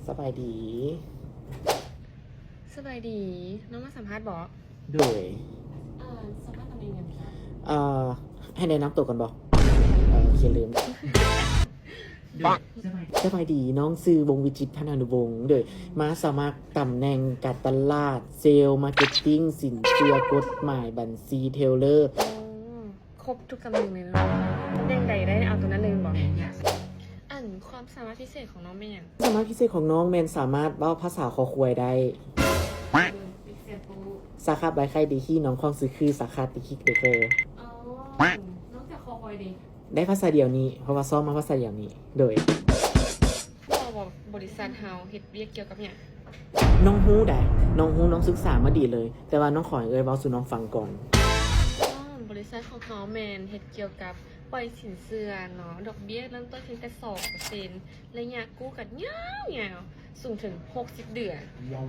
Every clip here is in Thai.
สบายดี สบายดี น้องมาสัมภาษณ์บอก โดย สัมภาษณ์ทำเองกันค่ะ ให้แนะนำตัวกันบอกโอเคลืมสบายดีน้องซื้อวงวิจิตรพนานุวงศ์โดยมาสมัครตำแหน่งการตลาดเซลล์มาร์เก็ตติ้งสินเชื่อกฎหมายบัญชีเทเลอร์ ครบทุกตำแหน่งเลยนะตำแหน่งใดได้เอาตัวนั้นเลยบอกความสามารถพิเศษของน้องเป็นอย่าง สามารถพิเศษของน้องแมนสามารถเว้าภาษาคอควายได้สาขาใบไข่ดีที่น้องคลองซื้อคือสาขาติคิกเดเกอร์ นอกจากคอคอยดี ได้ภาษาเดียวนี้เพราะว่าซ้อมมาภาษาเดียวนี้โดย พ่อบอกบริษัทเฮาเฮ็ดเวียกเกี่ยวกับอย่าง น้องฮู้ได้น้องฮู้น้องศึกษามาดีเลย แต่ว่าน้องขอให้เว้าสู่น้องฟังก่อน บริษัทของเฮาแมนเฮ็ดเกี่ยวกับปล่อยสินเชื่อเนาะดอกเบี้ยเริ่มต้นเพียงแต่ 2% ระยะกู้กันยาวๆสูงถึง60 เดือน ว้าว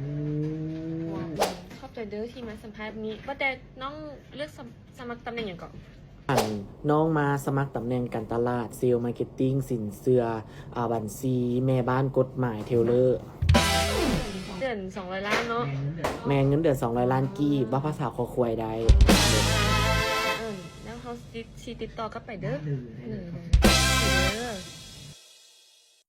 ขอบใจเด้อที่มาสัมภาษณ์นี้ว่าแต่น้องเลือกสมัครตำแหน่งอย่างก่อน น้องมาสมัครตำแหน่งการตลาดเซลล์มาร์เก็ตติ้งสินเชื่อบัญชีแม่บ้านกฎหมายเทเลอร์ เดือน200 ล้านเนาะ แมนเงินเดือน200 ล้านกีบว่าภาษาคอควายได้ แล้วเขาสิติดต่อกลับไปเด้อเด้อ